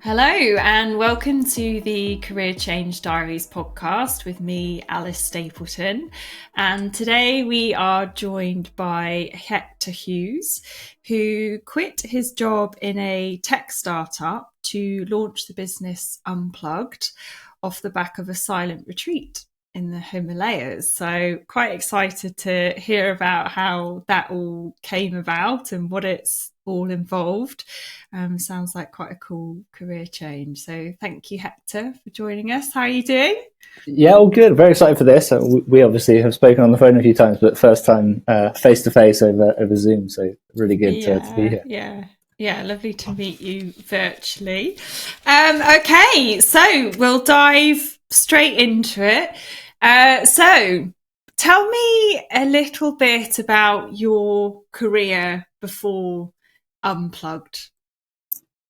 Hello, and welcome to the Career Change Diaries podcast with me, Alice Stapleton. And today we are joined by Hector Hughes, who quit his job in a tech startup to launch the business Unplugged off the back of a silent retreat in the Himalayas. So quite excited to hear about how that all came about and what it's all involved. Sounds like quite a cool career change. So thank you, Hector, for joining us. How are you doing? Yeah, all good. Very excited for this. We obviously have spoken on the phone a few times, but first time face to face over Zoom. So really good to be here. Yeah, lovely to meet you virtually. Okay, so we'll dive straight into it. So tell me a little bit about your career before Unplugged.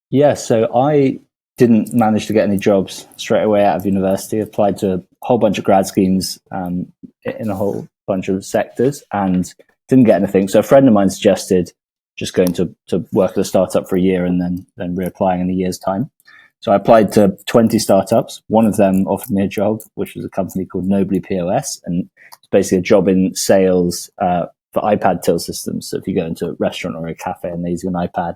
Yeah, so I didn't manage to get any jobs straight away out of university. Applied to a whole bunch of grad schemes in a whole bunch of sectors and didn't get anything. So a friend of mine suggested just going to work at a startup for a year and then reapplying in a year's time. So I applied to 20 startups. One of them offered me a job, which was a company called Nobly POS. And it's basically a job in sales for iPad till systems. So if you go into a restaurant or a cafe and they use an iPad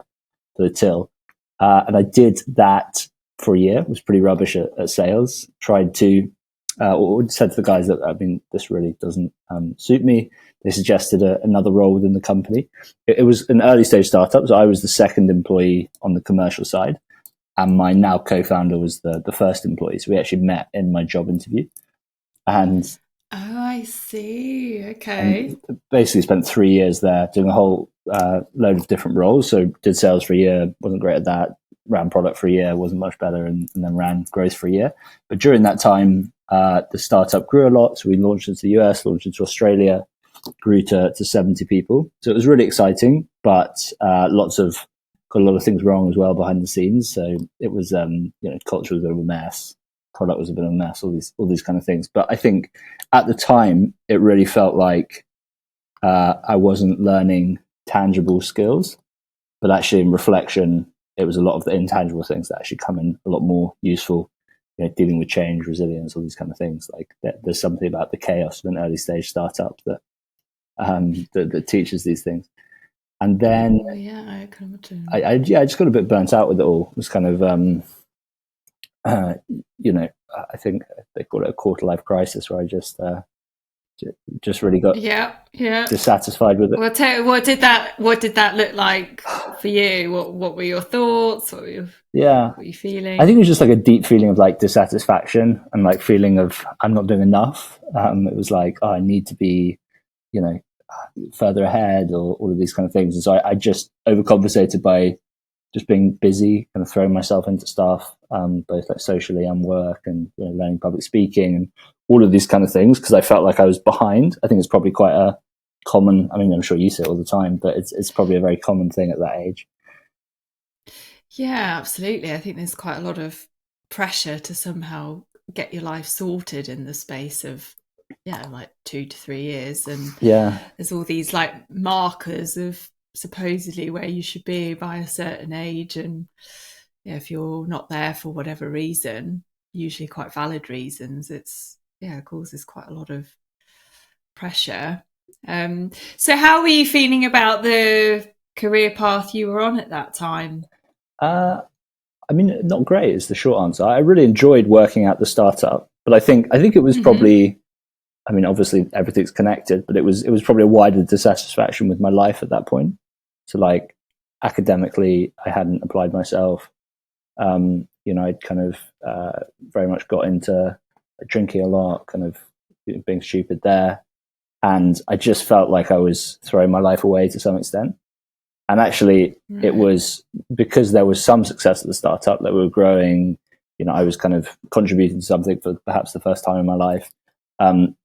for the till. And I did that for a year. It was pretty rubbish at sales. Tried to, or said to the guys that, this really doesn't suit me. They suggested another role within the company. It was an early stage startup. So I was the second employee on the commercial side. And my now co-founder was the first employee. So we actually met in my job interview. And I see. Okay. And basically spent 3 years there doing a whole load of different roles. So did sales for a year, wasn't great at that. Ran product for a year, wasn't much better, and then ran growth for a year. But during that time, the startup grew a lot. So we launched into the US, launched into Australia, grew to 70 people. So it was really exciting, but got a lot of things wrong as well behind the scenes. So it was, culture was a bit of a mess, product was a bit of a mess, all these kind of things. But I think at the time, it really felt like I wasn't learning tangible skills, but actually in reflection, it was a lot of the intangible things that actually come in a lot more useful. Dealing with change, resilience, all these kind of things. Like there's something about the chaos of an early stage startup that teaches these things. And then I can imagine. I just got a bit burnt out with it all. It was kind of, I think they call it a quarter life crisis, where I just really got dissatisfied with it. Well, what did that look like for you? What were your thoughts? What were you feeling? I think it was just like a deep feeling of like dissatisfaction and like feeling of I'm not doing enough. It was like, oh, I need to be, further ahead, or all of these kind of things. And so I just overcompensated by just being busy, kind of throwing myself into stuff, both like socially and work, and learning public speaking and all of these kind of things, because I felt like I was behind. I think it's probably quite a common, I'm sure you see it all the time, but it's probably a very common thing at that age. Yeah, absolutely. I think there's quite a lot of pressure to somehow get your life sorted in the space of like 2 to 3 years, and there's all these like markers of supposedly where you should be by a certain age, and if you're not there for whatever reason, usually quite valid reasons, it causes quite a lot of pressure. So how were you feeling about the career path you were on at that time? Not great is the short answer. I really enjoyed working at the startup, but I think it was probably, obviously everything's connected, but it was probably a wider dissatisfaction with my life at that point. So like academically, I hadn't applied myself. I'd kind of very much got into drinking a lot, kind of being stupid there. And I just felt like I was throwing my life away to some extent. And actually, it was because there was some success at the startup that we were growing. I was kind of contributing to something for perhaps the first time in my life.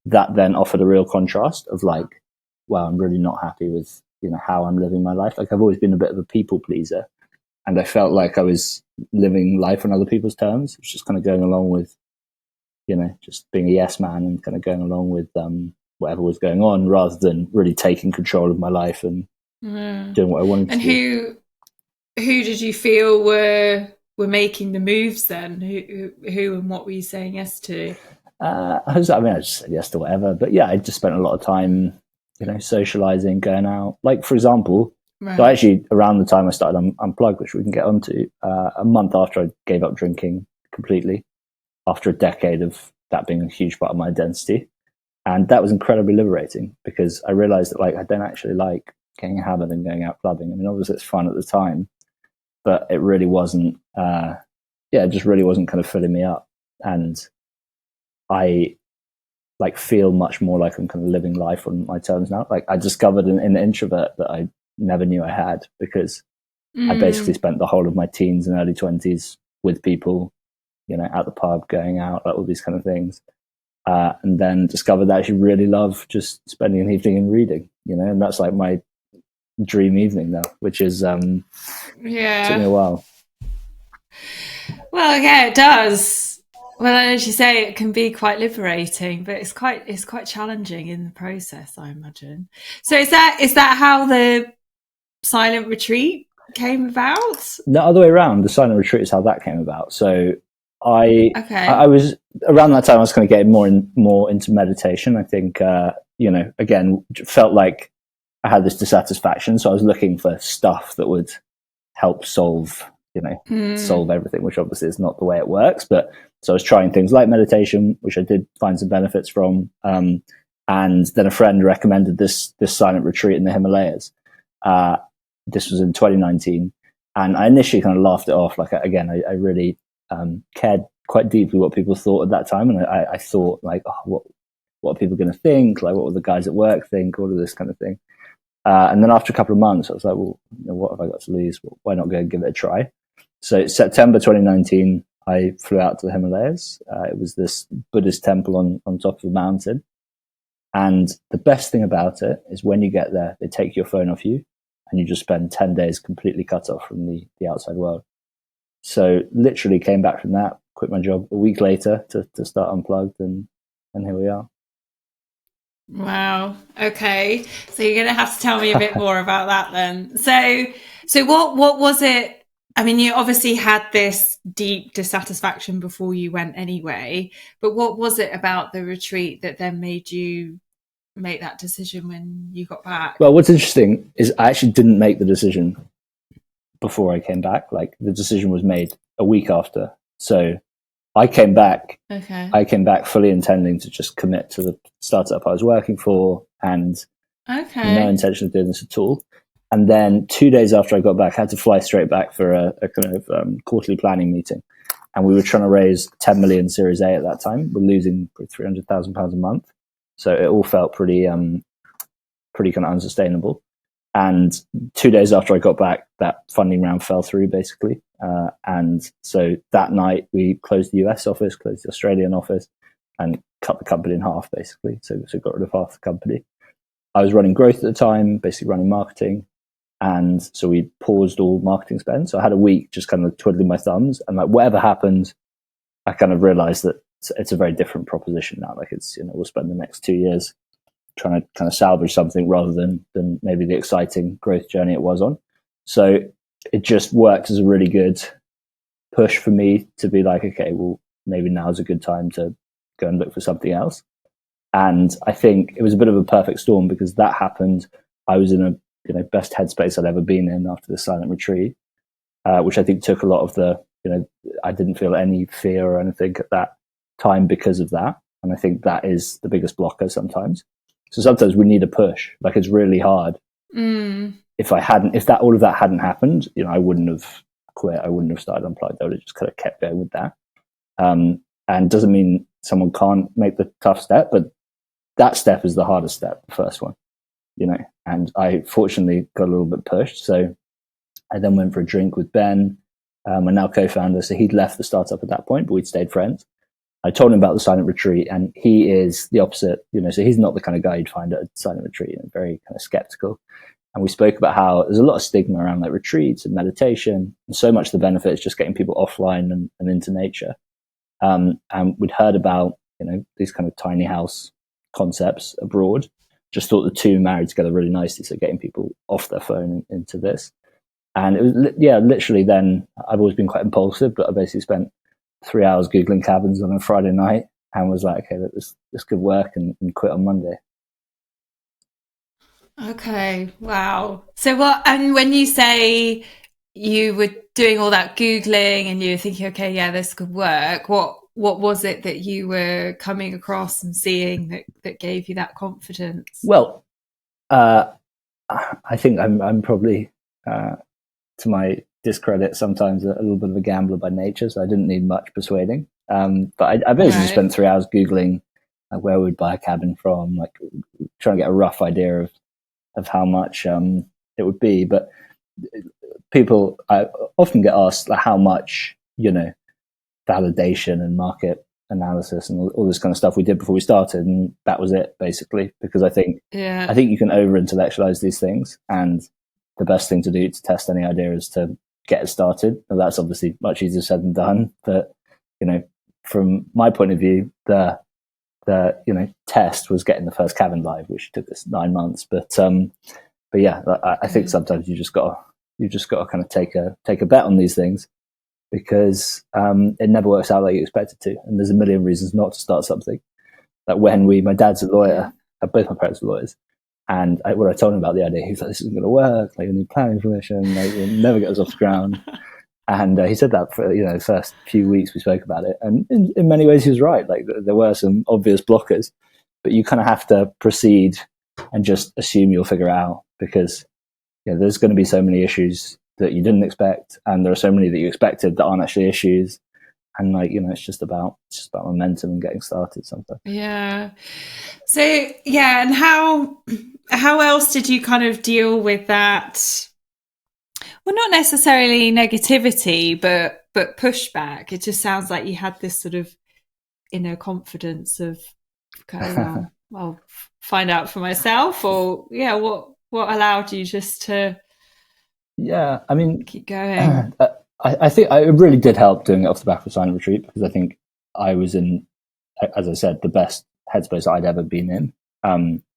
That then offered a real contrast of like, wow, I'm really not happy with how I'm living my life. Like I've always been a bit of a people pleaser, and I felt like I was living life on other people's terms. It was just kind of going along with, just being a yes man and kind of going along with whatever was going on, rather than really taking control of my life and doing what I wanted to do. And who did you feel were were making the moves then? Who and what were you saying yes to? I just said yes to whatever. But yeah, I just spent a lot of time, socializing, going out. Like, for example, so Right. actually around the time I started Unplugged, which we can get onto, a month after I gave up drinking completely, after a decade of that being a huge part of my identity. And that was incredibly liberating because I realized that like I don't actually like getting hammered and going out clubbing. I mean, obviously it's fun at the time, but it really wasn't. It just really wasn't kind of filling me up. And I like feel much more like I'm kind of living life on my terms now. Like I discovered an introvert that I never knew I had because I basically spent the whole of my teens and early 20s with people, at the pub, going out, like all these kind of things. And then discovered that I actually really love just spending an evening and reading, and that's like my dream evening now, which is took me a while. Well, yeah, it does. Well, as you say, it can be quite liberating, but it's quite challenging in the process, I imagine. So is that how the silent retreat came about? The other way around, the silent retreat is how that came about. So I Okay. was around that time I was kind of getting more into meditation. I think again felt like I had this dissatisfaction, so I was looking for stuff that would help solve everything, which obviously is not the way it works. But so I was trying things like meditation, which I did find some benefits from, and then a friend recommended this silent retreat in the Himalayas. This was in 2019, and I initially kind of laughed it off. Like again, I really cared quite deeply what people thought at that time, and I thought like, oh, what are people going to think? Like, what will the guys at work think? All of this kind of thing. And then after a couple of months, I was like, well, what have I got to lose? Well, why not go and give it a try? So September 2019, I flew out to the Himalayas. It was this Buddhist temple on top of a mountain. And the best thing about it is when you get there, they take your phone off you and you just spend 10 days completely cut off from the outside world. So literally came back from that, quit my job a week later to start Unplugged, and here we are. Wow. Okay. So you're going to have to tell me a bit more about that then. So what was it? I mean, you obviously had this deep dissatisfaction before you went anyway, but what was it about the retreat that then made you make that decision when you got back? Well, what's interesting is I actually didn't make the decision before I came back. Like the decision was made a week after. So I came back. Okay. I came back fully intending to just commit to the startup I was working for, and no intention of doing this at all. And then 2 days after I got back, I had to fly straight back for a kind of quarterly planning meeting. And we were trying to raise 10 million Series A at that time. We're losing £300,000 a month. So it all felt pretty kind of unsustainable. And 2 days after I got back, that funding round fell through basically. And so that night we closed the US office, closed the Australian office, and cut the company in half basically. So got rid of half the company. I was running growth at the time, basically running marketing. And so we paused all marketing spend. So I had a week just kind of twiddling my thumbs, and like whatever happened, I kind of realized that it's a very different proposition now. Like it's, we'll spend the next 2 years trying to kind of salvage something rather than maybe the exciting growth journey it was on. So it just worked as a really good push for me to be like, okay, well, maybe now's a good time to go and look for something else. And I think it was a bit of a perfect storm because that happened. I was in a best headspace I'd ever been in after the silent retreat, which I think took a lot of the, I didn't feel any fear or anything at that time because of that. And I think that is the biggest blocker sometimes. So sometimes we need a push. Like it's really hard. If all of that hadn't happened, I wouldn't have quit. I wouldn't have started Unplugged. I would have just kind of kept going with that. And doesn't mean someone can't make the tough step, but that step is the hardest step, the first one, and I fortunately got a little bit pushed. So I then went for a drink with Ben, my now co-founder. So he'd left the startup at that point, but we'd stayed friends. I told him about the silent retreat, and he is the opposite, so he's not the kind of guy you'd find at a silent retreat, very kind of skeptical. And we spoke about how there's a lot of stigma around like retreats and meditation, and so much of the benefit is just getting people offline and into nature. And we'd heard about, these kind of tiny house concepts abroad. Just thought the two married together really nicely. So getting people off their phone into this. And it was, literally then I've always been quite impulsive, but I basically spent 3 hours Googling cabins on a Friday night and was like, okay, this could work, and quit on Monday. Okay. Wow. So what, and when you say you were doing all that Googling and you were thinking, okay, yeah, this could work, what was it that you were coming across and seeing that gave you that confidence? Well, I think I'm probably, to my discredit, sometimes a little bit of a gambler by nature, so I didn't need much persuading. But I basically just spent 3 hours Googling where we'd buy a cabin from, like trying to get a rough idea of how much it would be. But people, I often get asked like, how much, validation and market analysis and all this kind of stuff we did before we started, and that was it basically. Because I think you can over intellectualize these things, and the best thing to do to test any idea is to get it started. And that's obviously much easier said than done. But from my point of view, the test was getting the first cabin live, which took us 9 months. But yeah, I think sometimes you just got to kind of take a bet on these things, because it never works out like you expect it to, and there's a million reasons not to start something. Like when my dad's a lawyer, both my parents are lawyers, and when I told him about the idea, he was like, "This isn't going to work. Like, you need planning permission. Like, you'll never get us off the ground." And he said that for the first few weeks we spoke about it, and in many ways he was right. Like there were some obvious blockers, but you kind of have to proceed and just assume you'll figure it out, because there's going to be so many issues that you didn't expect, and there are so many that you expected that aren't actually issues. And it's just about momentum and getting started sometimes. Yeah. So yeah, and how else did you kind of deal with that? Well, not necessarily negativity, but pushback. It just sounds like you had this sort of inner confidence of, okay, well, I'll find out for myself, or what allowed you just to keep going? I think it really did help doing it off the back of silent retreat, because I think I was in, as I said, the best headspace I'd ever been in.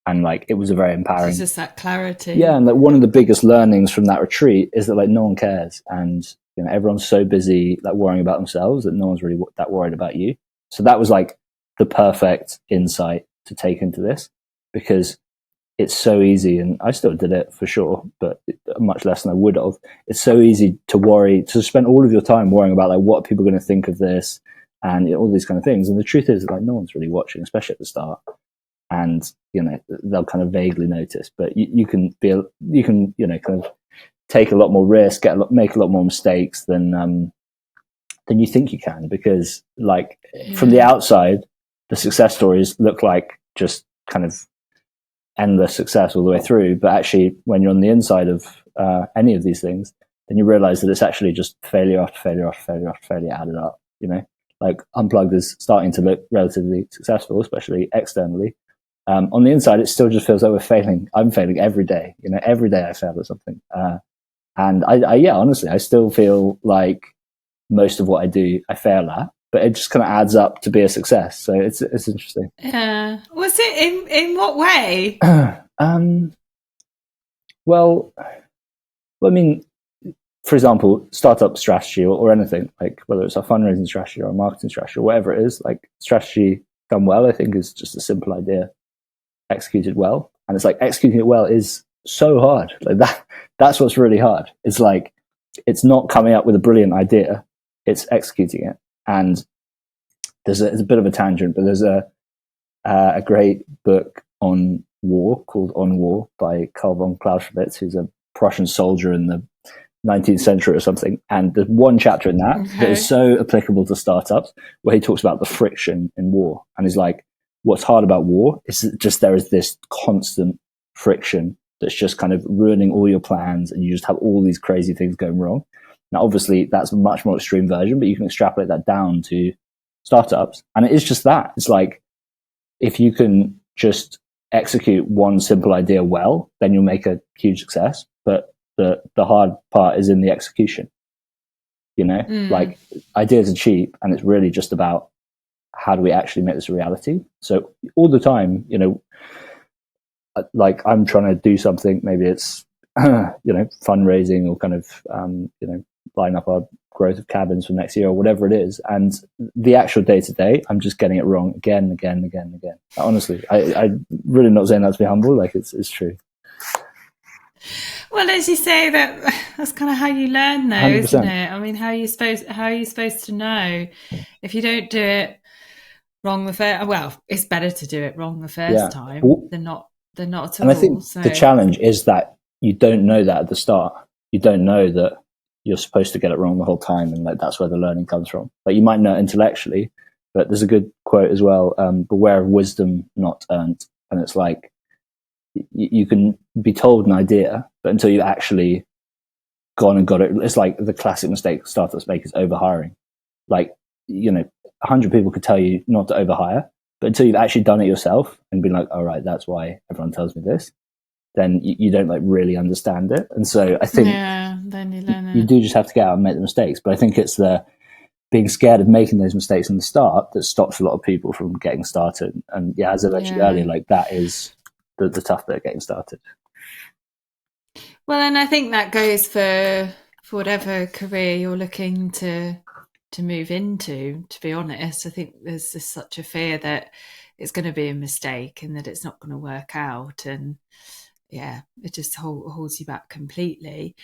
And like, it was a very empowering. It's just that clarity. Yeah, and like one of the biggest learnings from that retreat is that like no one cares, and everyone's so busy like worrying about themselves that no one's really that worried about you. So that was like the perfect insight to take into this, because it's so easy, and I still did it for sure, but much less than I would have. It's so easy to worry, to spend all of your time worrying about like what people are going to think of this, and all these kind of things. And the truth is, like, no one's really watching, especially at the start. And they'll kind of vaguely notice, but you can kind of take a lot more risk, make a lot more mistakes than you think you can, because like from the outside, the success stories look like just kind of endless success all the way through, but actually when you're on the inside of any of these things, then you realize that it's actually just failure after failure after failure after failure added up. Like Unplugged is starting to look relatively successful, especially externally. On the inside, it still just feels like we're failing. I'm failing every day. Every day I fail at something. And honestly, I still feel like most of what I do, I fail at, but it just kind of adds up to be a success. So it's interesting. Yeah. Was it in what way? Well, I mean, for example, startup strategy or anything, like whether it's a fundraising strategy or a marketing strategy or whatever it is, like strategy done well, I think is just a simple idea executed well. And it's like executing it well is so hard. Like that's what's really hard. It's like, it's not coming up with a brilliant idea, it's executing it. And it's a bit of a tangent, but there's a great book on war called On War by Karl von Clausewitz, who's a Prussian soldier in the 19th century or something. And there's one chapter in that that is so applicable to startups, where he talks about the friction in war. And he's like, what's hard about war is just there is this constant friction that's just kind of ruining all your plans, and you just have all these crazy things going wrong. Now, obviously, that's a much more extreme version, but you can extrapolate that down to startups. And it is just that. It's like, if you can just execute one simple idea well, then you'll make a huge success. But the hard part is in the execution. Like, ideas are cheap, and it's really just about how do we actually make this a reality. So all the time, like I'm trying to do something, maybe it's fundraising or kind of line up our growth of cabins for next year or whatever it is. And the actual day to day, I'm just getting it wrong again. Honestly, I'm really not saying that to be humble. Like it's true. Well, as you say, that's kind of how you learn, though, 100%. isn't it? I mean, how are you supposed to know if you don't do it wrong the first? Well, it's better to do it wrong the first time than not at all. And I think the challenge is that you don't know that at the start. You don't know that you're supposed to get it wrong the whole time, and like that's where the learning comes from. Like you might know it intellectually, but there's a good quote as well: "Beware of wisdom not earned." And it's like you can be told an idea, but until you actually gone and got it, it's like the classic mistake startups make is overhiring. Like 100 people could tell you not to overhire, but until you've actually done it yourself and been like, all right, that's why everyone tells me this, then you don't like really understand it. And so I think then you learn you do just have to get out and make the mistakes. But I think it's the being scared of making those mistakes in the start that stops a lot of people from getting started. And as I mentioned earlier, like that is the tough bit of getting started. Well, and I think that goes for whatever career you're looking to move into. To be honest, I think there's just such a fear that it's going to be a mistake and that it's not going to work out, and it just holds you back completely.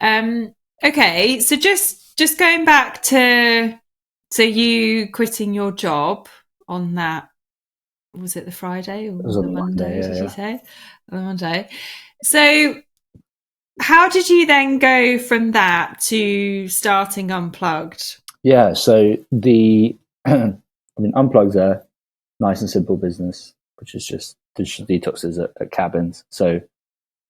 Okay, so just going back to you quitting your job on that, was it the Friday or the Monday? Did you say the Monday? So how did you then go from that to starting Unplugged? Yeah, so Unplugged's a nice and simple business, which is just digital detoxes at cabins. So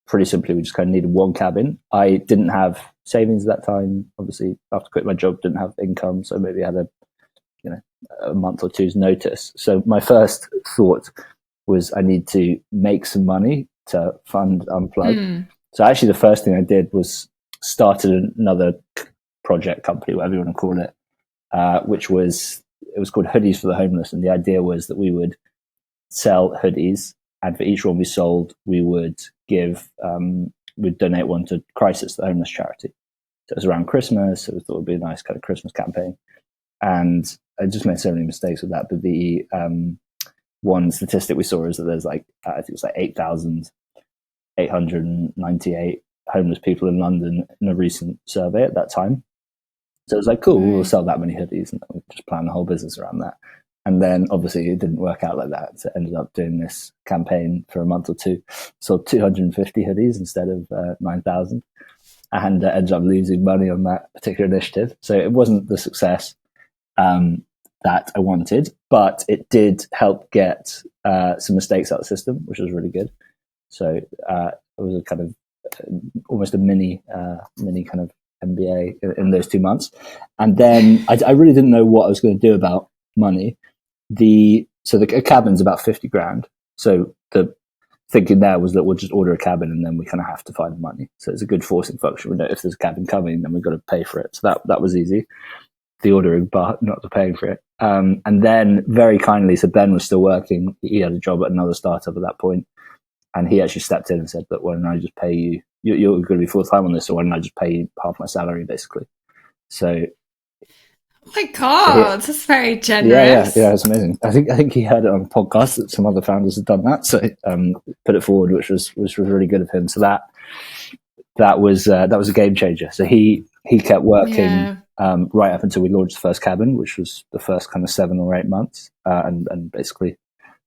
pretty simply, we just kind of needed one cabin. I didn't have savings at that time. Obviously, after quitting my job, didn't have income, so maybe I had a month or two's notice. So my first thought was I need to make some money to fund Unplugged. So actually, the first thing I did was started another project company, whatever you want to call it, which was called Hoodies for the Homeless. And the idea was that we would sell hoodies, and for each one we sold, we would give, we'd donate one to Crisis, the homeless charity. So it was around Christmas, so we thought it would be a nice kind of Christmas campaign. And I just made so many mistakes with that. But the one statistic we saw is that there's I think it was 8,898 homeless people in London in a recent survey at that time. So it was like, cool, we'll sell that many hoodies, and we'll just plan the whole business around that. And then obviously it didn't work out like that. So I ended up doing this campaign for a month or two, sold 250 hoodies instead of 9,000, and ended up losing money on that particular initiative. So it wasn't the success that I wanted, but it did help get some mistakes out of the system, which was really good. So it was a kind of almost a mini kind of MBA in those 2 months. And then I really didn't know what I was going to do about money. The cabin's about 50 grand. So the thinking there was that we'll just order a cabin and then we kind of have to find the money. So it's a good forcing function. We know if there's a cabin coming, then we've got to pay for it. So that was easy, the ordering, but not the paying for it. And then very kindly, so Ben was still working. He had a job at another startup at that point. And he actually stepped in and said, "Look, why don't I just pay you? You're going to be full time on this, so why don't I just pay you half my salary, basically?" So, oh my God, that's very generous. Yeah, it's amazing. I think he heard it on a podcast that some other founders had done that, so put it forward, which was really good of him. So that was a game changer. So he kept working right up until we launched the first cabin, which was the first kind of 7 or 8 months, and basically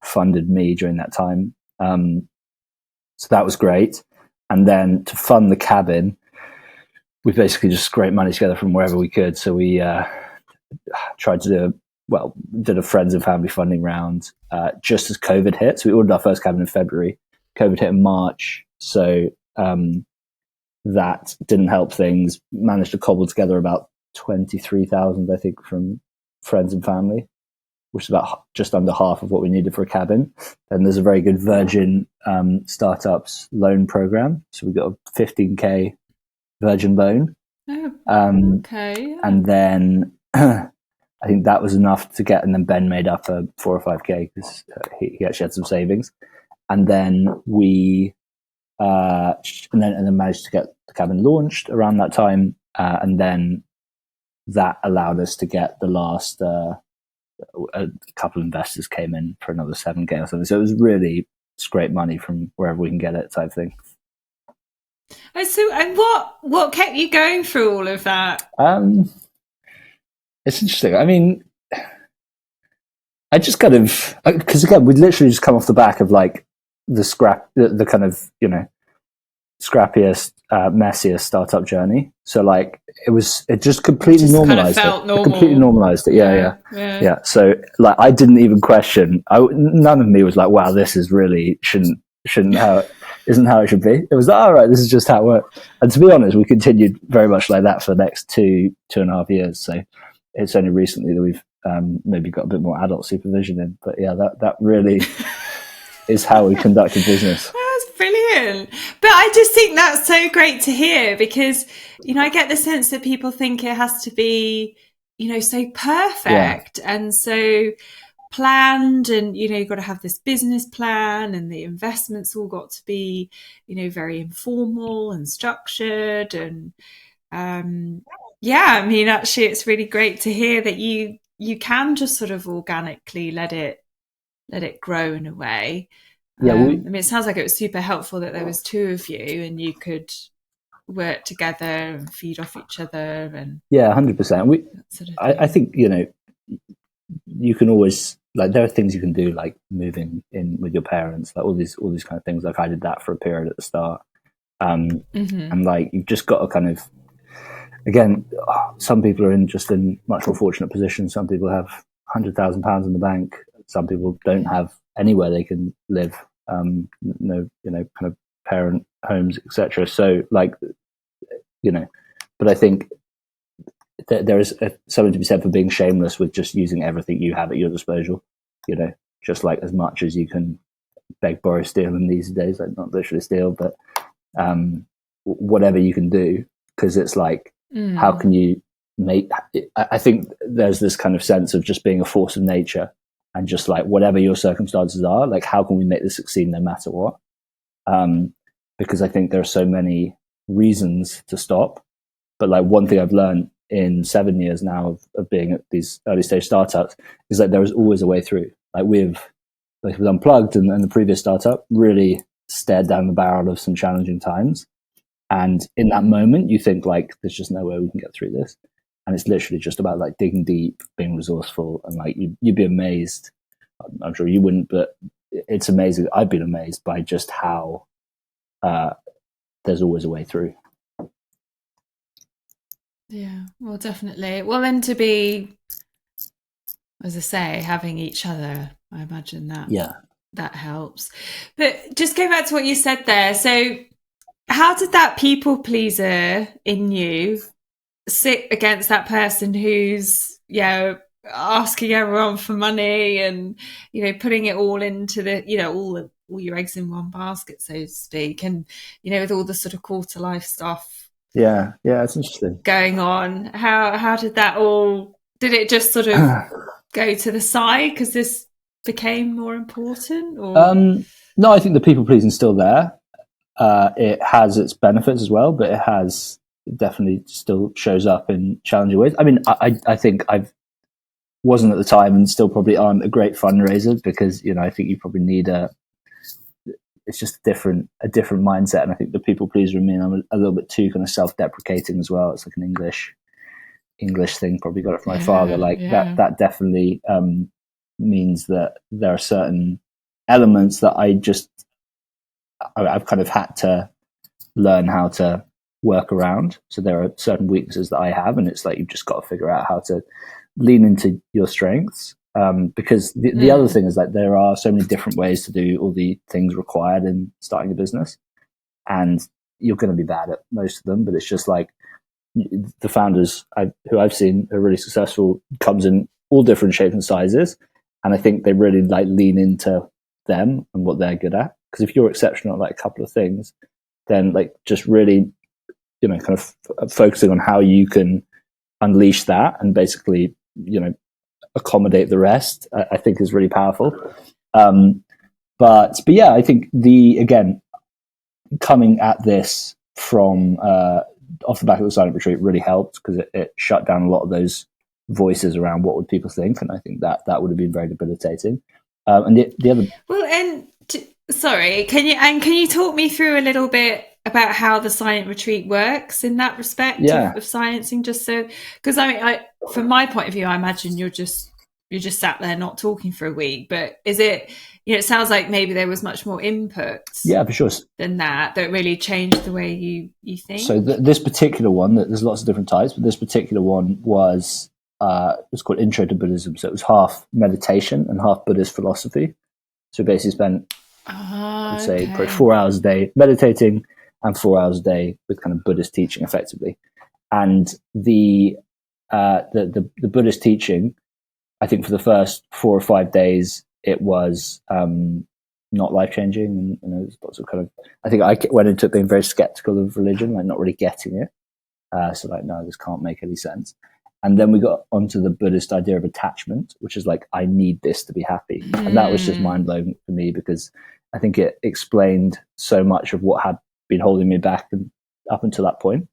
funded me during that time. So that was great. And then to fund the cabin, we basically just scraped money together from wherever we could. So we tried to did a friends and family funding round just as COVID hit. So we ordered our first cabin in February. COVID hit in March. So that didn't help things. Managed to cobble together about 23,000, I think, from friends and family, which is about just under half of what we needed for a cabin. And there's a very good Virgin startups loan program. So we got a 15K Virgin loan. Okay. Yeah. And then I think that was enough to get, and then Ben made up a 4 or 5K because he actually had some savings. And then we and then managed to get the cabin launched around that time, and then that allowed us to get the last a couple of investors came in for another 7K or something. So it was really scrape money from wherever we can get it, type thing. And what kept you going through all of that? It's interesting. I mean, I just kind of, because again, we'd literally just come off the back of like the kind of, scrappiest, messiest startup journey. So like it just completely normalized it. It completely normalized it. Yeah. So like I didn't even question. None of me was like, wow, this is really shouldn't isn't how it should be. It was like, all right, this is just how it works. And to be honest, we continued very much like that for the next 2.5 years. So it's only recently that we've maybe got a bit more adult supervision in. But yeah, that really is how we conducted business. That's brilliant. But I just think that's so great to hear because, I get the sense that people think it has to be, so perfect and so planned, and you've got to have this business plan and the investments all got to be, very informal and structured. And actually it's really great to hear that you can just sort of organically let it grow in a way. It sounds like it was super helpful that there was two of you and you could work together and feed off each other. And 100%. I think you can always, like, there are things you can do, like moving in with your parents, like all these kind of things. Like I did that for a period at the start, and like you've just got to kind of, again, some people are in much more fortunate positions. Some people have £100,000 in the bank. Some people don't have anywhere they can live. Kind of parent homes, etc. So like, but I think there is something to be said for being shameless with just using everything you have at your disposal. Just like as much as you can beg, borrow, steal in these days, like not literally steal, but whatever you can do, because it's like, how can you make? I think there's this kind of sense of just being a force of nature. And just like whatever your circumstances are, like how can we make this succeed no matter what? Because I think there are so many reasons to stop. But like one thing I've learned in 7 years now of being at these early stage startups is that there is always a way through. Like with Unplugged and the previous startup, really stared down the barrel of some challenging times. And in that moment, you think like, there's just no way we can get through this. And it's literally just about like digging deep, being resourceful, and like you'd be amazed. I'm sure you wouldn't, but it's amazing. I've been amazed by just how there's always a way through. Yeah, well, definitely. Well, then to be, as I say, having each other, I imagine that helps. But just go back to what you said there. So how did that people pleaser in you sit against that person who's asking everyone for money and putting it all into the all your eggs in one basket, so to speak, and with all the sort of quarter life stuff it's interesting going on? How did that all, did it just sort of go to the side because this became more important, or no, I think the people pleasing is still there. It has its benefits as well, but it definitely still shows up in challenging ways. I mean, I think wasn't at the time and still probably aren't a great fundraiser because, I think you probably need it's just a different mindset. And I think the people pleaser in me, I'm a little bit too kind of self-deprecating as well. It's like an English thing, probably got it from my father. Like that definitely means that there are certain elements that I've kind of had to learn how to work around. So there are certain weaknesses that I have, and it's like you've just got to figure out how to lean into your strengths. Because the other thing is like there are so many different ways to do all the things required in starting a business, and you're going to be bad at most of them. But it's just like the founders who I've seen are really successful comes in all different shapes and sizes, and I think they really like lean into them and what they're good at. Because if you're exceptional at like a couple of things, then like just really, kind of focusing on how you can unleash that and basically, accommodate the rest, I think is really powerful. But yeah, I think coming at this from off the back of the silent retreat really helped, because it shut down a lot of those voices around what would people think, and I think that would have been very debilitating. And the other, well, and sorry, can you talk me through a little bit about how the silent retreat works in that respect of silencing? Just so, because I mean, from my point of view, I imagine you're just sat there not talking for a week, but is it? It sounds like maybe there was much more input. Yeah, for sure. Than that really changed the way you think. So this particular one, there's lots of different types, but this particular one was called Intro to Buddhism. So it was half meditation and half Buddhist philosophy. So basically spent, I'd say, probably 4 hours a day meditating and 4 hours a day with kind of Buddhist teaching, effectively. And the Buddhist teaching, I think for the first 4 or 5 days, it was not life-changing. And there's lots of kind of, I think I went into it being very skeptical of religion, like not really getting it. So like, no, this can't make any sense. And then we got onto the Buddhist idea of attachment, which is like, I need this to be happy. And that was just mind-blowing for me, because I think it explained so much of what had been holding me back and up until that point.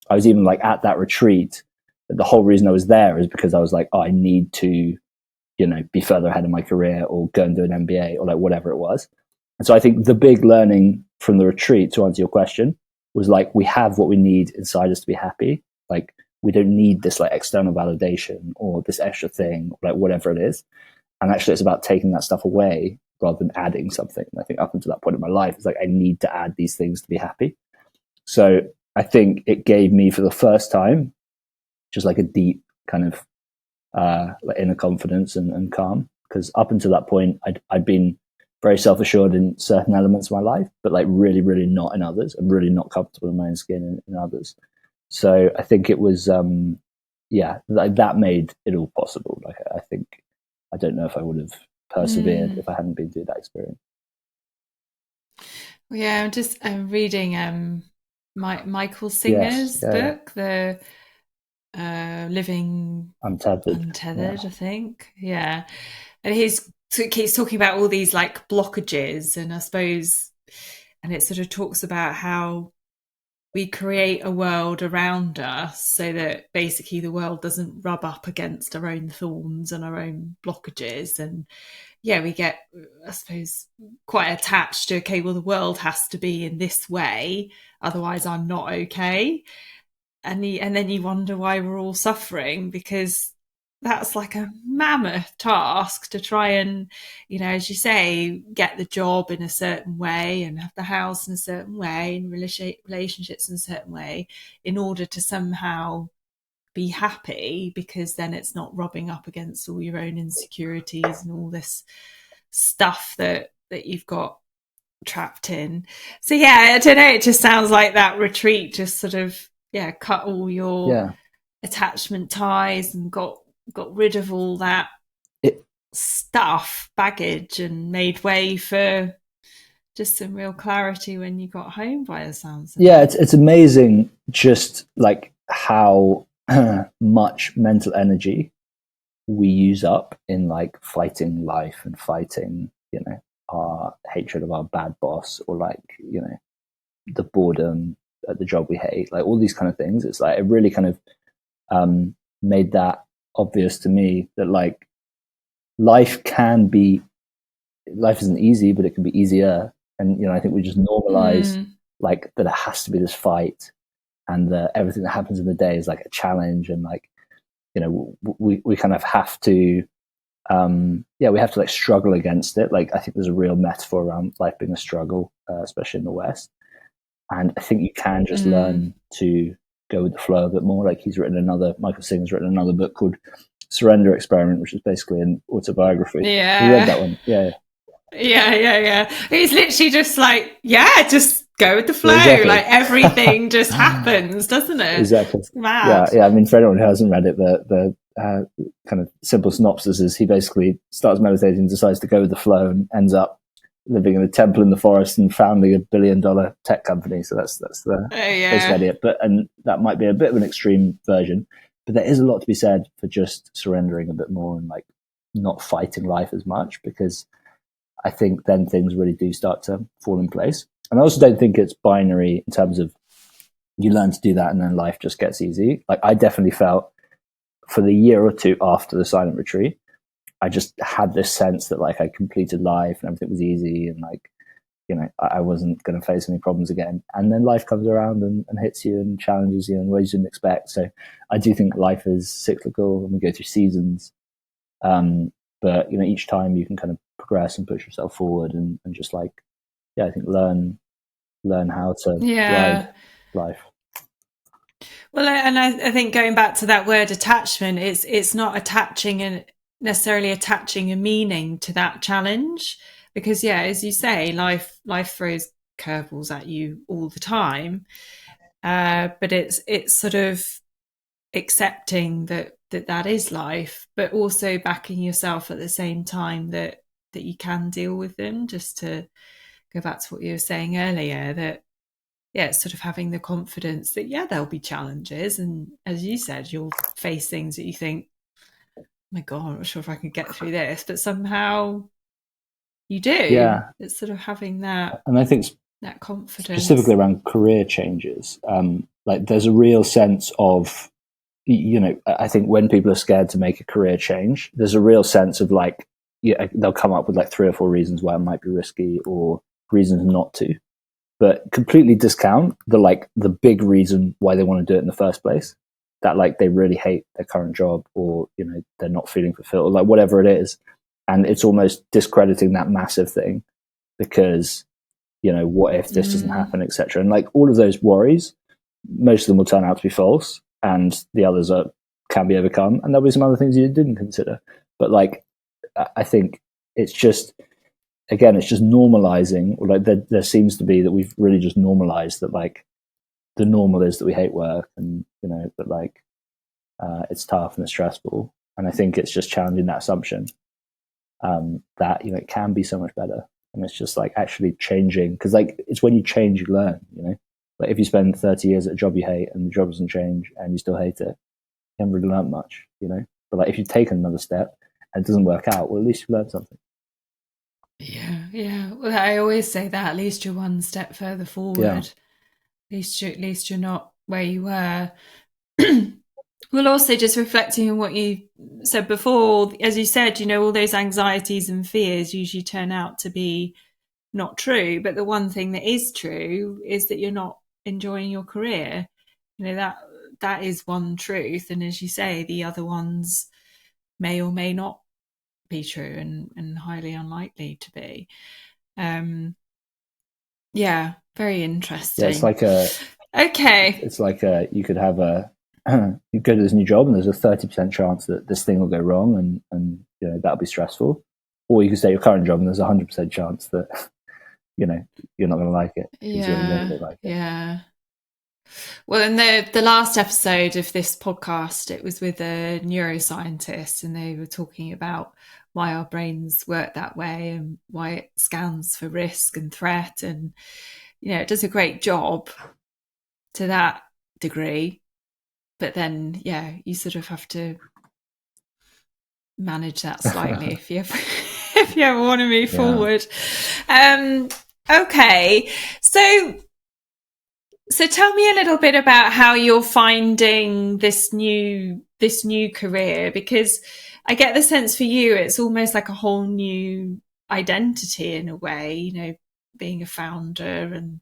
I was even like at that retreat, the whole reason I was there is because I was like, oh, I need to, be further ahead in my career or go and do an MBA or like whatever it was. And so I think the big learning from the retreat, to answer your question, was like, we have what we need inside us to be happy. Like, we don't need this like external validation or this extra thing, or like whatever it is. And actually it's about taking that stuff away rather than adding something. And I think up until that point in my life, it's like, I need to add these things to be happy. So I think it gave me, for the first time, just like a deep kind of like inner confidence and calm. Because up until that point, I'd been very self-assured in certain elements of my life, but like really, really not in others. I'm really not comfortable in my own skin in others. So I think it was, that made it all possible. Like, I think, I don't know if I would have persevered if I hadn't been through that experience. Yeah, I'm reading Michael Singer's book, the Living Untethered, I think. Yeah. And he's keeps talking about all these like blockages, and I suppose, and it sort of talks about how we create a world around us so that basically the world doesn't rub up against our own thorns and our own blockages. And yeah, we get, I suppose, quite attached to, okay, well, the world has to be in this way, otherwise I'm not okay. And then you wonder why we're all suffering, because that's like a mammoth task to try and, as you say, get the job in a certain way and have the house in a certain way and relationships in a certain way in order to somehow be happy, because then it's not rubbing up against all your own insecurities and all this stuff that you've got trapped in. So yeah, I don't know, it just sounds like that retreat just sort of cut all your attachment ties and got rid of all that stuff, baggage, and made way for just some real clarity when you got home, by the sounds of it. It's amazing just like how much mental energy we use up in like fighting life and fighting, our hatred of our bad boss, or like, the boredom at the job we hate, like all these kind of things. It's like, it really kind of made that obvious to me that like life isn't easy, but it can be easier. And, I think we just normalize like that it has to be this fight, and everything that happens in the day is like a challenge. And like, we kind of have to, we have to like struggle against it. Like, I think there's a real metaphor around life being a struggle, especially in the West. And I think you can just learn to go with the flow a bit more. Like, Michael Singer's written another book called Surrender Experiment, which is basically an autobiography. Yeah. You read that one? Yeah. He's literally just like, just go with the flow. Yeah, exactly. Like, everything just happens, doesn't it? Exactly. It's mad. Yeah. I mean, for anyone who hasn't read it, the kind of simple synopsis is he basically starts meditating, decides to go with the flow, and ends up living in a temple in the forest and founding $1 billion tech company. So that's the basic idea. And that might be a bit of an extreme version, but there is a lot to be said for just surrendering a bit more and like not fighting life as much, because I think then things really do start to fall in place. And I also don't think it's binary in terms of you learn to do that and then life just gets easy. Like I definitely felt for the year or two after the silent retreat, I just had this sense that like I completed life and everything was easy and like, you know, I wasn't going to face any problems again. And then life comes around and hits you and challenges you in ways you didn't expect. So I do think life is cyclical and we go through seasons. But, you know, each time you can kind of progress and push yourself forward and just like, yeah, I think learn how to ride life. Well, and I think going back to that word attachment, it's not attaching and necessarily attaching a meaning to that challenge, because yeah, as you say, life throws curveballs at you all the time, but it's sort of accepting that is life, but also backing yourself at the same time that you can deal with them. Just to go back to what you were saying earlier, that yeah, it's sort of having the confidence that yeah, there'll be challenges, and as you said, you'll face things that you think, oh my god, I'm not sure if I can get through this, but somehow you do. Yeah. It's sort of having that, and I think that confidence. Specifically around career changes, like there's a real sense of, you know, I think when people are scared to make a career change, there's a real sense of like, yeah, they'll come up with like 3 or 4 reasons why it might be risky or reasons not to, but completely discount the big reason why they want to do it in the first place. That like they really hate their current job, or you know they're not feeling fulfilled, or like whatever it is, and it's almost discrediting that massive thing because, you know, what if this doesn't happen, etc. And like all of those worries, most of them will turn out to be false, and the others can be overcome, and there'll be some other things you didn't consider. But like, I think it's just, again, it's just normalizing, or like there seems to be that we've really just normalized that like the normal is that we hate work, and you know, but like it's tough and it's stressful, and I think it's just challenging that assumption that, you know, it can be so much better. And it's just like actually changing, because like it's when you change you learn, you know. Like if you spend 30 years at a job you hate and the job doesn't change and you still hate it, you haven't really learned much, you know. But like if you've taken another step and it doesn't work out, well, at least you've learned something. Yeah. Well, I always say that at least you're one step further forward. Yeah. At least you're not where you were. Well, also just reflecting on what you said before, as you said, you know, all those anxieties and fears usually turn out to be not true. But the one thing that is true is that you're not enjoying your career. You know, that is one truth. And as you say, the other ones may or may not be true, and highly unlikely to be. Yeah, very interesting. Yeah, it's like you could have you go to this new job and there's a 30% chance that this thing will go wrong, and you know that'll be stressful. Or you could stay at your current job and there's a 100% chance that you know you're not going to like it because you only a little bit like it. Yeah. Well, in the last episode of this podcast, it was with a neuroscientist, and they were talking about why our brains work that way and why it scans for risk and threat, and you know, it does a great job to that degree. But then, yeah, you sort of have to manage that slightly if you ever want to move forward. Okay, so tell me a little bit about how you're finding this new career, because I get the sense for you it's almost like a whole new identity in a way, you know, being a founder and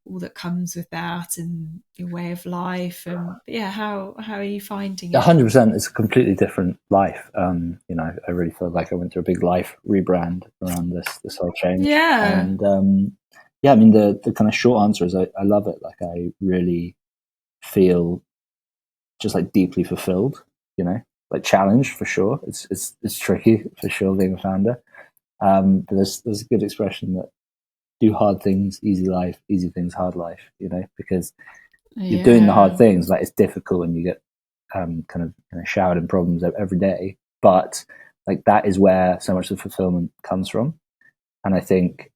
all that comes with that, and your way of life, and yeah, how are you finding it? 100%, it's a completely different life. You know, I really feel like I went through a big life rebrand around this whole change. Yeah. And yeah, I mean, the kind of short answer is I love it. Like I really feel just like deeply fulfilled, you know, like challenged for sure. It's tricky for sure being a founder. But there's a good expression that do hard things, easy life, easy things, hard life, you know, because you're doing the hard things, like it's difficult and you get kind of showered in problems every day. But like that is where so much of the fulfillment comes from. And I think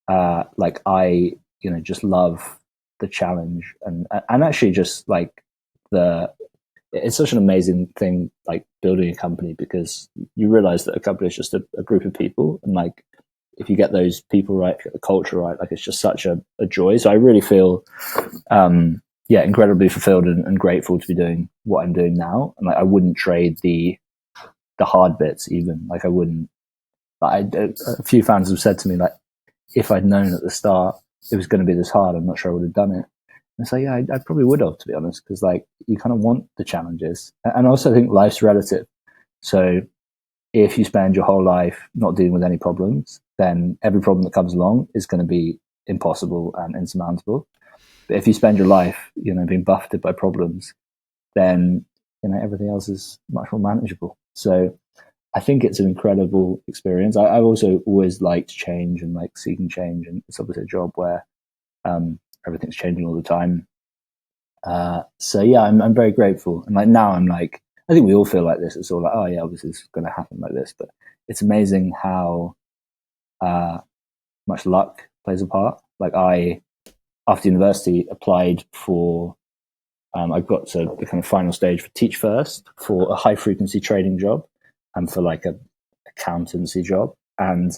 like I, you know, just love the challenge and actually just like it's such an amazing thing, like building a company, because you realize that a company is just a group of people, and like if you get those people right, if you get the culture right, like it's just such a joy. So I really feel, incredibly fulfilled and grateful to be doing what I'm doing now. And like, I wouldn't trade the hard bits even. Like I wouldn't. Like, a few fans have said to me like, if I'd known at the start it was going to be this hard, I'm not sure I would have done it. And so yeah, I probably would have, to be honest, because like you kind of want the challenges, and also I think life's relative. So if you spend your whole life not dealing with any problems, then every problem that comes along is going to be impossible and insurmountable. But if you spend your life, being buffeted by problems, then everything else is much more manageable. So I think it's an incredible experience. I've also always liked change and like seeking change, and it's obviously a job where everything's changing all the time. So yeah, I'm very grateful, and like now I'm like, I think we all feel like this. It's all like, oh yeah, obviously it's going to happen like this, but it's amazing how much luck plays a part. Like I, after university, applied for. I got to the kind of final stage for Teach First for a high frequency trading job and for like a accountancy job. And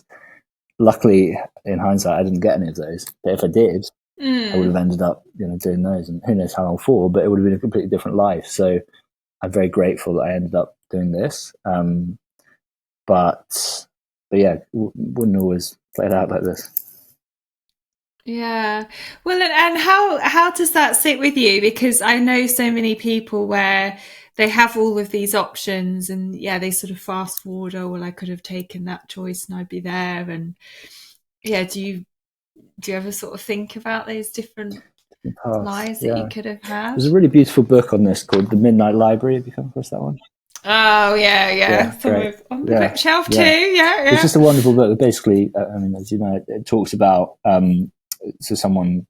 luckily, in hindsight, I didn't get any of those. But if I did, I would have ended up, doing those, and who knows how long for. But it would have been a completely different life. So I'm very grateful that I ended up doing this. But yeah, wouldn't always play it out like this. Yeah. Well, and how does that sit with you? Because I know so many people where they have all of these options, and yeah, they sort of fast forward. Oh, well, I could have taken that choice, and I'd be there. And yeah, do you ever sort of think about those different lives that you could have had? There's a really beautiful book on this called The Midnight Library. Have you come across that one? Oh yeah. Some on the bookshelf too. Yeah. It's just a wonderful book. Basically, I mean, as you know, it talks about so someone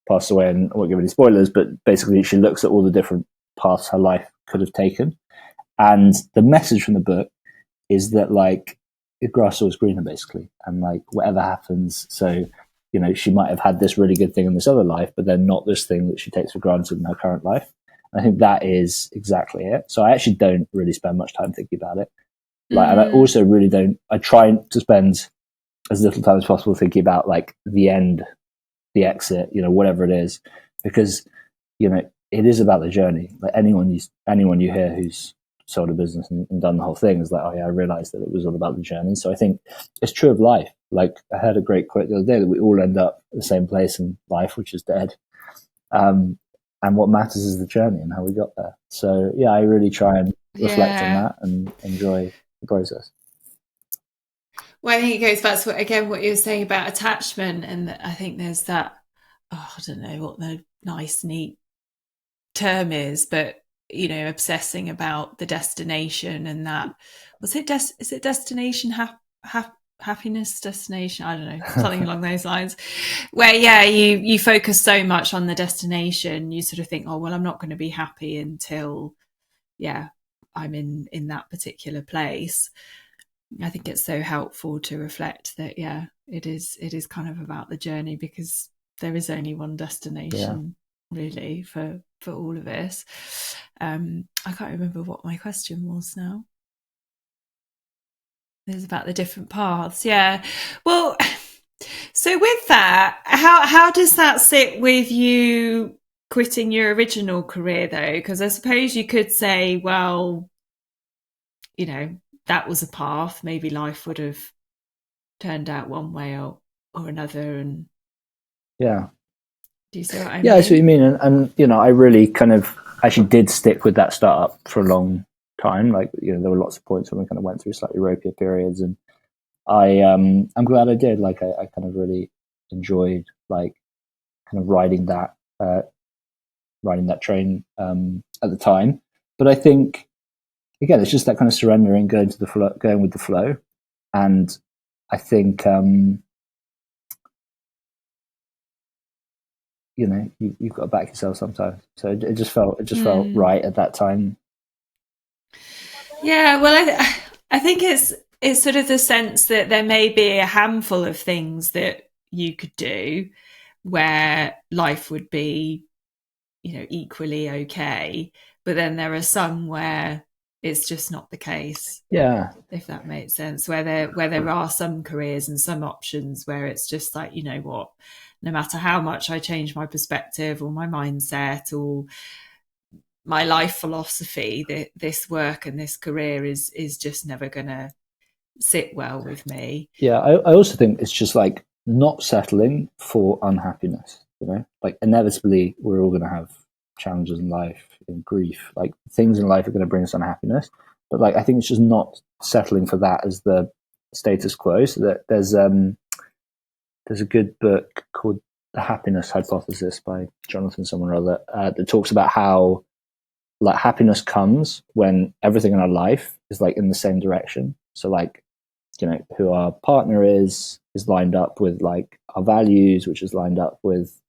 passed away, and I won't give any spoilers, but basically she looks at all the different paths her life could have taken, and the message from the book is that like the grass is always greener, basically, and like whatever happens, so she might have had this really good thing in this other life, but then not this thing that she takes for granted in her current life. And I think that is exactly it. So I actually don't really spend much time thinking about it. Like, and I also really don't. I try to spend as little time as possible thinking about like the end, the exit, whatever it is, because it is about the journey. Like anyone you hear who's sold a business and done the whole thing is like, oh yeah, I realized that it was all about the journey. So I think it's true of life. Like I heard a great quote the other day that we all end up at the same place in life, which is dead. And what matters is the journey and how we got there. So yeah, I really try and reflect on that and enjoy the process. Well, I think it goes back to what you were saying about attachment, and I think there's that. Oh, I don't know what the nice, neat term is, but obsessing about the destination, and that is it destination happiness destination? I don't know, something along those lines. Where you focus so much on the destination, you sort of think, oh well, I'm not going to be happy until I'm in that particular place. I think it's so helpful to reflect that it is kind of about the journey, because there is only one destination really for all of us. I can't remember what my question was now. It was about the different paths. Yeah. Well, so with that, how does that sit with you quitting your original career though? Because I suppose you could say, well, that was a path. Maybe life would have turned out one way or another. And yeah. Do you see what I mean? Yeah, I see what you mean. And I really kind of actually did stick with that startup for a long time. Like, there were lots of points when we kind of went through slightly ropier periods, and I'm glad I did. Like, I kind of really enjoyed like kind of riding that train at the time. But I think again, it's just that kind of surrendering, going with the flow, and I think you've got to back yourself sometimes. So it just felt right at that time. Yeah, well, I think it's sort of the sense that there may be a handful of things that you could do where life would be, equally okay, but then there are some where it's just not the case. Yeah. If that makes sense, where there are some careers and some options where it's just like, you know what, no matter how much I change my perspective or my mindset or my life philosophy, this work and this career is just never gonna sit well with me. Yeah, I also think it's just like not settling for unhappiness, you know? Like inevitably we're all gonna have challenges in life and grief. Like things in life are gonna bring us unhappiness. But like I think it's just not settling for that as the status quo. So that there's a good book called The Happiness Hypothesis by Jonathan someone or other that talks about how like happiness comes when everything in our life is like in the same direction. So like, you know, who our partner is lined up with like our values, which is lined up with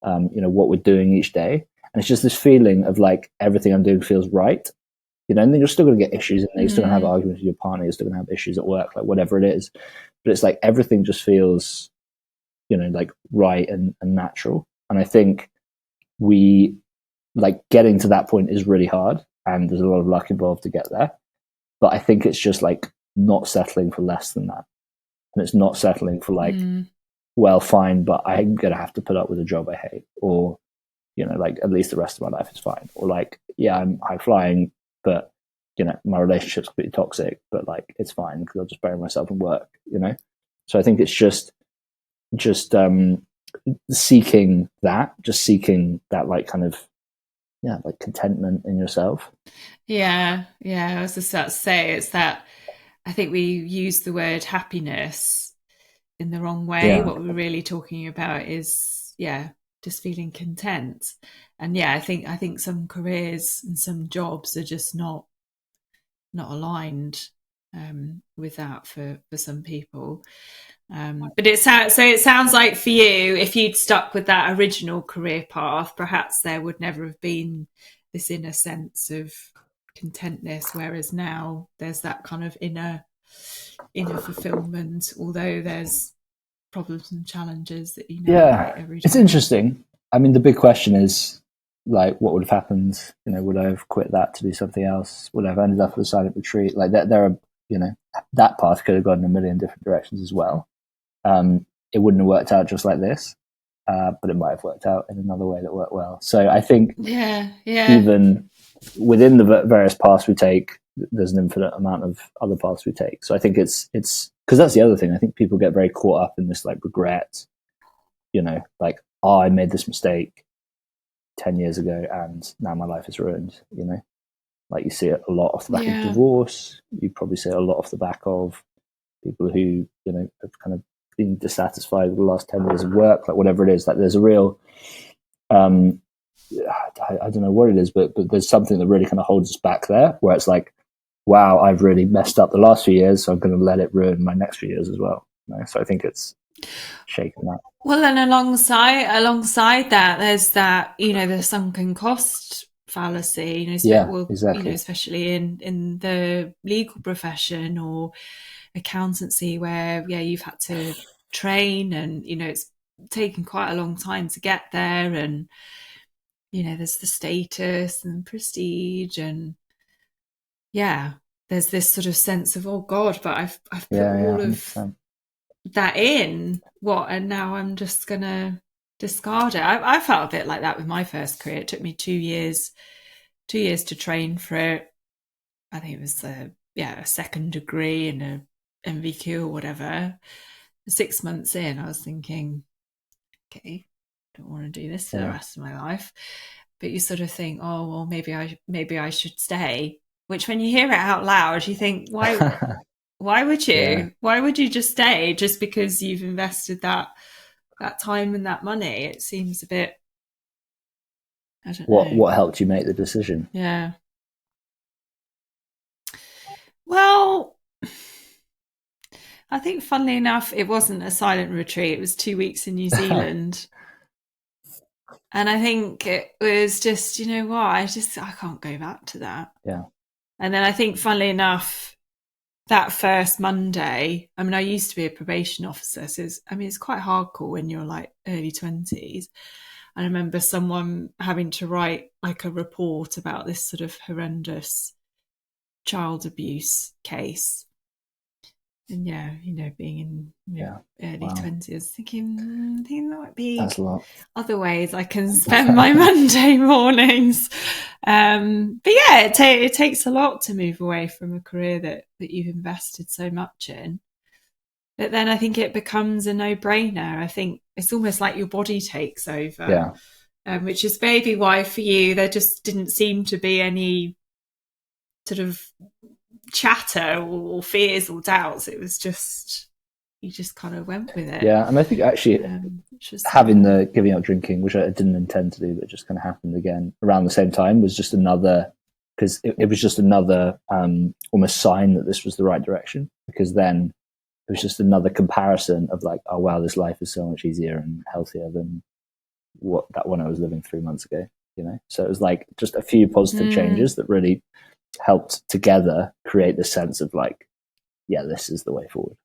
you know, what we're doing each day. And it's just this feeling of like everything I'm doing feels right. You know, and then you're still going to get issues, and you're still going to have arguments with your partner, you're still going to have issues at work, like whatever it is. But it's like everything just feels, you know, like right and natural. And I think we like getting to that point is really hard, and there's a lot of luck involved to get there. But I think it's just like not settling for less than that. And it's not settling for like, well, fine, but I'm going to have to put up with a job I hate, or, you know, like at least the rest of my life is fine. Or like, yeah, I'm high flying, but, you know, my relationship's completely toxic, but like it's fine because I'll just bury myself in work, you know? So I think it's just seeking that like kind of, yeah, like contentment in yourself. Yeah, I was just about to say it's that I think we use the word happiness in the wrong way. Yeah. What we're really talking about is, yeah, just feeling content. And yeah, I think some careers and some jobs are just not aligned with that for some people. But it sounds like for you, if you'd stuck with that original career path, perhaps there would never have been this inner sense of contentness, whereas now there's that kind of inner fulfillment, although there's problems and challenges that you Yeah. navigate every It's day. interesting. I mean, the big question is like, what would have happened? You know, would I have quit that to do something else? Would I have ended up at a silent retreat? Like that, there are, you know, that path could have gone in a million different directions as well. It wouldn't have worked out just like this, but it might have worked out in another way that worked well. So I think Yeah. even within the various paths we take, there's an infinite amount of other paths we take. So I think it's because that's the other thing. I think people get very caught up in this like regret, you know, like, oh, I made this mistake 10 years ago and now my life is ruined, you know, like you see it a lot off the back of Yeah. divorce. You probably see it a lot off the back of people who, you know, have kind of been dissatisfied with the last 10 years of work, like whatever it is. Like there's a real I don't know what it is, but there's something that really kind of holds us back there, where it's like, wow, I've really messed up the last few years, so I'm going to let it ruin my next few years as well. You know? So I think it's shaking that. Well, and alongside that, there's that, you know, the sunken cost fallacy. You know, Yeah, well, you know, exactly. especially in the legal profession or accountancy, where yeah, you've had to train, and you know, it's taken quite a long time to get there, and you know, there's the status and prestige, and yeah, there's this sort of sense of, oh God, but I've put Yeah, all of 100%. that in, what, and now I'm just gonna discard it. I felt a bit like that with my first career. It took me 2 years to train for it. I think it was a second degree and a MVQ or whatever. 6 months in, I was thinking, okay, don't want to do this for the Yeah. rest of my life. But you sort of think, oh well, maybe I should stay. Which, when you hear it out loud, you think, why would Yeah. you? Why would you just stay just because you've invested that time and that money? It seems a bit, I don't know. What helped you make the decision? Yeah. Well, I think funnily enough, it wasn't a silent retreat. It was 2 weeks in New Zealand. And I think it was just, you know what, I can't go back to that. Yeah. And then I think funnily enough, that first Monday, I mean, I used to be a probation officer. So it's quite hardcore when you're like early 20s. I remember someone having to write like a report about this sort of horrendous child abuse case. And yeah, being in early 20s, thinking there might be other ways I can spend my Monday mornings. But yeah, it takes a lot to move away from a career that you've invested so much in. But then I think it becomes a no-brainer. I think it's almost like your body takes over, which is maybe why for you there just didn't seem to be any sort of chatter or fears or doubts. It was just, you just kind of went with it. Yeah, and I think actually having the giving up drinking, which I didn't intend to do, but just kind of happened again around the same time, was just another, because it was just another almost sign that this was the right direction, because then it was just another comparison of like, oh wow, this life is so much easier and healthier than that one I was living 3 months ago, So it was like just a few positive changes that really helped together create the sense of like, yeah, this is the way forward.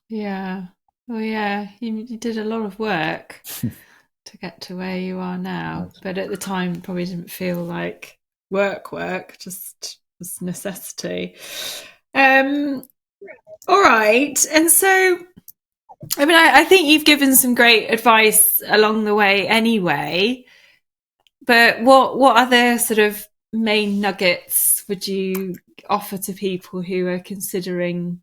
Yeah. Well, yeah, you did a lot of work to get to where you are now, but at the time it probably didn't feel like work, just was necessity. All right. And so, I mean, I think you've given some great advice along the way anyway, but what other sort of main nuggets would you offer to people who are considering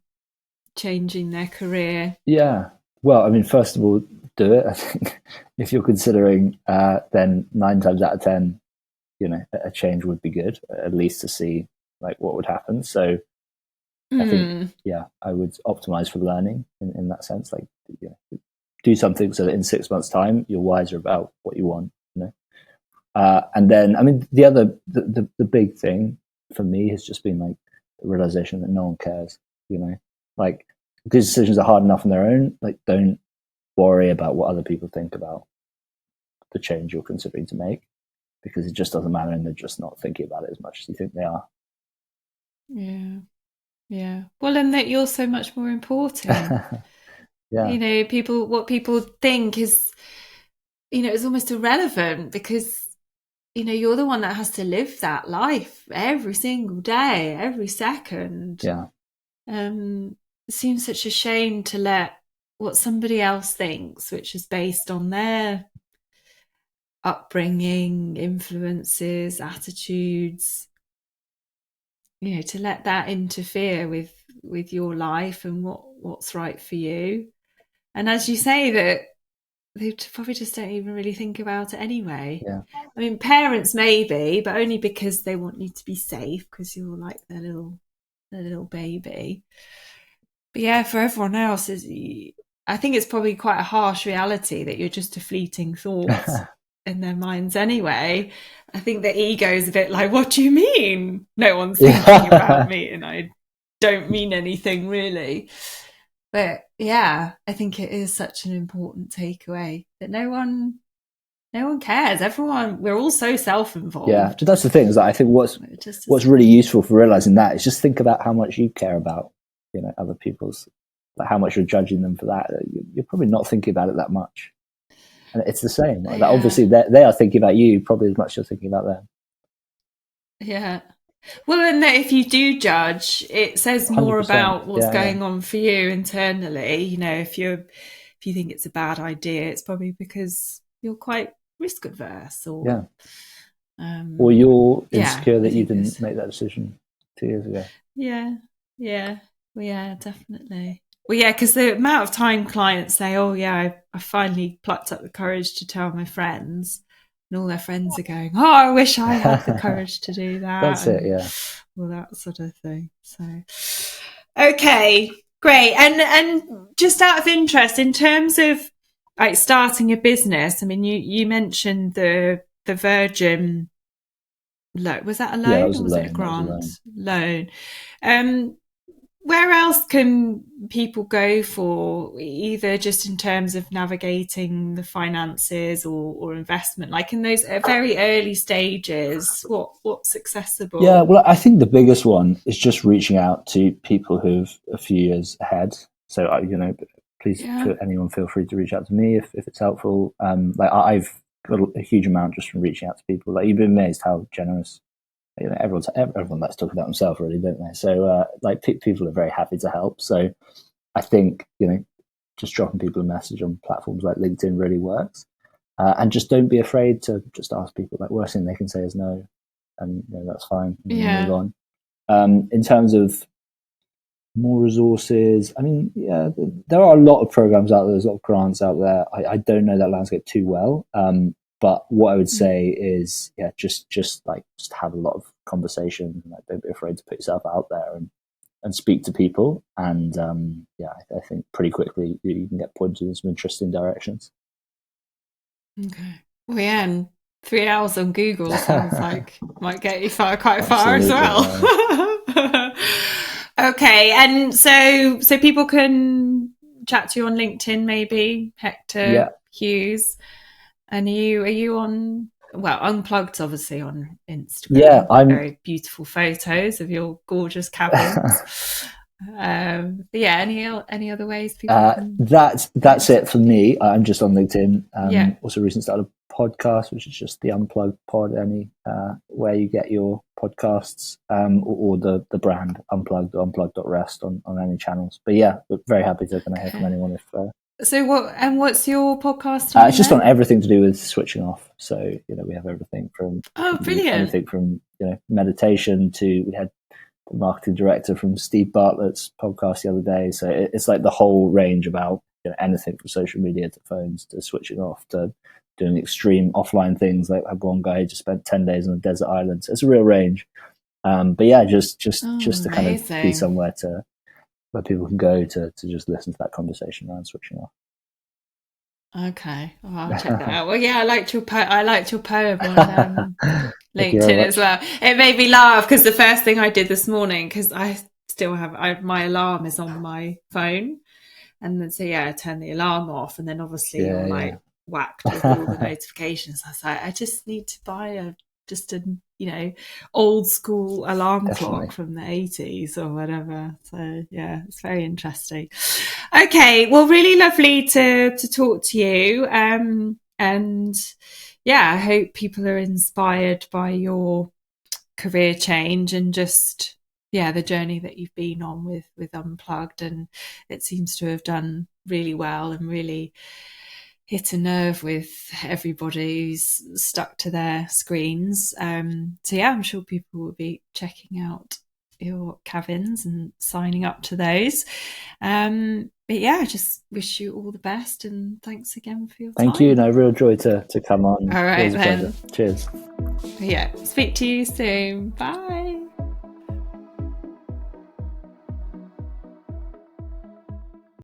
changing their career? Yeah. Well, I mean, first of all, do it. I think if you're considering, then 9 times out of 10, a change would be good, at least to see like what would happen. So I think, I would optimize for learning in that sense. Like, do something so that in 6 months' time, you're wiser about what you want. And then, I mean, the big thing for me has just been like the realization that no one cares. Like these decisions are hard enough on their own. Like, don't worry about what other people think about the change you're considering to make, because it just doesn't matter, and they're just not thinking about it as much as you think they are. Yeah. Well, and that you're so much more important. Yeah. What people think is, it's almost irrelevant, because you're the one that has to live that life every single day, every second. Yeah. It seems such a shame to let what somebody else thinks, which is based on their upbringing, influences, attitudes, to let that interfere with your life and what's right for you. And as you say, that they probably just don't even really think about it anyway. Yeah. I mean, parents maybe, but only because they want you to be safe, because you're like their little baby. But yeah, for everyone else, I think it's probably quite a harsh reality that you're just a fleeting thought in their minds anyway. I think the ego is a bit like, what do you mean? No one's thinking about me, and I don't mean anything really. But yeah, I think it is such an important takeaway that no one cares. Everyone, we're all so self-involved. Yeah, that's the thing, is that I think what's really useful for realizing that is just think about how much you care about, other people's, like how much you're judging them for that. You're probably not thinking about it that much. And it's the same. Like, that obviously they are thinking about you probably as much as you're thinking about them. Yeah. Well, and that if you do judge, it says more about what's going on for you internally. If you think it's a bad idea, it's probably because you're quite risk adverse, or you're insecure that you didn't make that decision 2 years ago. Yeah, definitely. Well, yeah, because the amount of time clients say, "Oh, yeah, I finally plucked up the courage to tell my friends," and all their friends are going, "Oh, I wish I had the courage to do that." That's it, yeah. All that sort of thing. So, okay, great. And just out of interest, in terms of like starting a business, I mean, you mentioned the Virgin. Was that a loan, or was it a grant? Loan. Where else can people go for, either just in terms of navigating the finances or investment, like in those very early stages? What's accessible? Yeah, well, I think the biggest one is just reaching out to people who've a few years ahead. So, please, anyone feel free to reach out to me if it's helpful. Like I've got a huge amount just from reaching out to people. Like, you'd be amazed how generous you know, everyone likes to talk about themselves, really, don't they? So like people are very happy to help. So I think, you know, just dropping people a message on platforms like LinkedIn really works. And just don't be afraid to just ask people. Like, worst thing they can say is no, and you know, that's fine. And move on. In terms of more resources, I mean, yeah, there are a lot of programs out there. There's a lot of grants out there. I don't know that landscape too well. But what I would say is, yeah, just have a lot of conversation. Like, don't be afraid to put yourself out there and speak to people. And yeah, I think pretty quickly you can get pointed in some interesting directions. Okay. Well, yeah, and 3 hours on Google sounds like might get you quite far as well. Yeah. Okay, and so people can chat to you on LinkedIn, maybe Hector Hughes. And are you on? Well, Unplugged, obviously, on Instagram. Yeah, I'm very beautiful photos of your gorgeous cabins. But yeah, any other ways people can? That's it for me. I'm just on LinkedIn. Yeah. Also recently started a podcast, which is just the Unplugged Pod. Where you get your podcasts, or the brand Unplugged or Unplugged.rest on any channels. But yeah, we're very happy to kind of hear from anyone if. So what's your podcast? It's just on everything to do with switching off. So, you know, we have everything from anything from, you know, meditation to, we had the marketing director from Steve Bartlett's podcast the other day. So it's like the whole range about, you know, anything from social media to phones to switching off to doing extreme offline things. Like I had one guy who just spent 10 days on a desert island. So it's a real range. But yeah, just to kind of be somewhere where people can go to just listen to that conversation around switching off. Okay, I'll check that out. Well, yeah, I liked your poem on LinkedIn as well. It made me laugh because the first thing I did this morning, because I still have my alarm is on my phone, and then so yeah, I turn the alarm off, and then obviously you're like whacked with all the notifications. I was like, I just need to buy a old school alarm clock from the 80s or whatever. So yeah, it's very interesting. Okay, well, really lovely to talk to you. And yeah, I hope people are inspired by your career change and just the journey that you've been on with Unplugged, and it seems to have done really well and really hit a nerve with everybody who's stuck to their screens. So yeah, I'm sure people will be checking out your cabins and signing up to those. But yeah, I just wish you all the best and thanks again for your time. Thank you. No, real joy to come on. All right, it was a pleasure. Cheers. Yeah, speak to you soon. Bye.